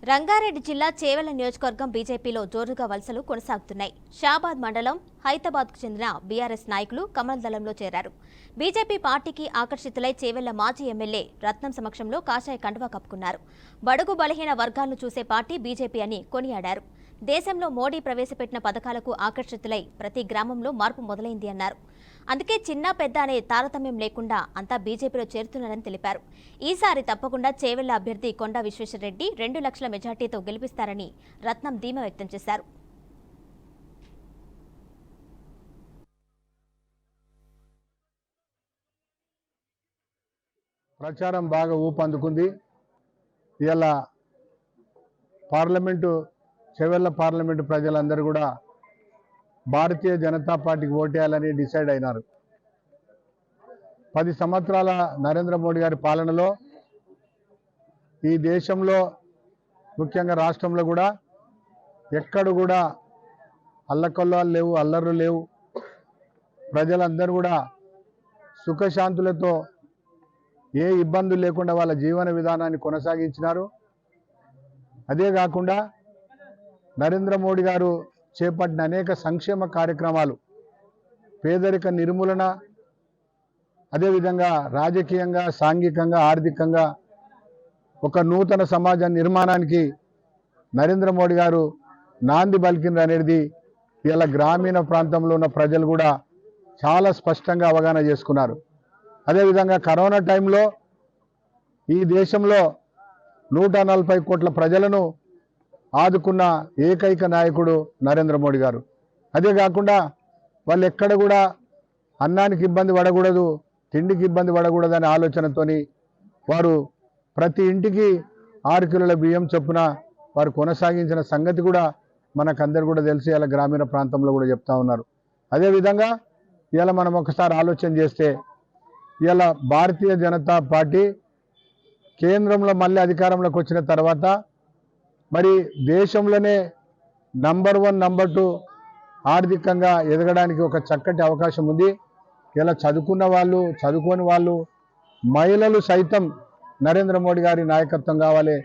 రంగారెడ్డి జిల్లా చేవెళ్ల నియోజకవర్గం బీజేపీలో జోరుగా వలసలు కొనసాగుతున్నాయి. షాబాద్ మండలం హైదరాబాద్కు చెందిన బీఆర్ఎస్ నాయకులు కమల్ దళంలో చేరారు. బీజేపీ పార్టీకి ఆకర్షితులై చేవెళ్ల మాజీ ఎమ్మెల్యే రత్నం సమక్షంలో కాషాయ కండువా కప్పుకున్నారు. బడుగు బలహీన వర్గాలను చూసే పార్టీ బీజేపీ అని కొనియాడారు. దేశంలో మోడీ ప్రవేశపెట్టిన పథకాలకు ఆకర్షితులై ప్రతి గ్రామంలో మార్పు మొదలైంది అన్నారు. అందుకే చిన్న పెద్ద అనే తారతమ్యం లేకుండా అంతా బీజేపీలో చేరుతున్నారని తెలిపారు. ఈసారి తప్పకుండా చేవెళ్ల అభ్యర్థి కొండా విశ్వేశ్వరరెడ్డి 2 లక్షల మెజార్టీతో గెలిపిస్తారని రత్నం ధీమా వ్యక్తం చేశారు. ప్రచారం బాగా ఊపందుకుంది. ఇలా చేవెళ్ల పార్లమెంటు ప్రజలందరూ కూడా భారతీయ జనతా పార్టీకి ఓటేయాలని డిసైడ్ అయినారు. 10 సంవత్సరాల నరేంద్ర మోడీ గారి పాలనలో ఈ దేశంలో ముఖ్యంగా రాష్ట్రంలో కూడా ఎక్కడ కూడా అల్లకల్లాలు లేవు, అల్లర్లు లేవు. ప్రజలందరూ కూడా సుఖశాంతులతో ఏ ఇబ్బందులు లేకుండా వాళ్ళ జీవన విధానాన్ని కొనసాగించినారు. అదే కాకుండా నరేంద్ర మోడీ గారు చేపట్టిన అనేక సంక్షేమ కార్యక్రమాలు, పేదరిక నిర్మూలన, అదేవిధంగా రాజకీయంగా, సాంఘికంగా, ఆర్థికంగా ఒక నూతన సమాజ నిర్మాణానికి నరేంద్ర మోడీ గారు నాంది పలికిండ్రు అనేది ఇలా గ్రామీణ ప్రాంతంలో ఉన్న ప్రజలు కూడా చాలా స్పష్టంగా అవగాహన చేసుకున్నారు. అదేవిధంగా కరోనా టైంలో ఈ దేశంలో 140 కోట్ల ప్రజలను ఆదుకున్న ఏకైక నాయకుడు నరేంద్ర మోడీ గారు. అదే కాకుండా వాళ్ళు ఎక్కడ కూడా అన్నానికి ఇబ్బంది పడకూడదు, తిండికి ఇబ్బంది పడకూడదు అనే ఆలోచనతోని వారు ప్రతి ఇంటికి 6 కిలోల బియ్యం చొప్పున వారు కొనసాగించిన సంగతి కూడా మనకందరూ కూడా తెలిసి ఇలా గ్రామీణ ప్రాంతంలో కూడా చెప్తా ఉన్నారు. అదేవిధంగా ఇలా మనం ఒకసారి ఆలోచన చేస్తే ఇలా భారతీయ జనతా పార్టీ కేంద్రంలో మళ్ళీ అధికారంలోకి వచ్చిన తర్వాత మరి దేశంలోనే నంబర్ 1, నంబర్ 2 ఆర్థికంగా ఎదగడానికి ఒక చక్కటి అవకాశం ఉంది. ఇలా చదువుకున్న వాళ్ళు, చదువుకోని వాళ్ళు, మహిళలు సైతం నరేంద్ర మోడీ గారి నాయకత్వం కావాలి,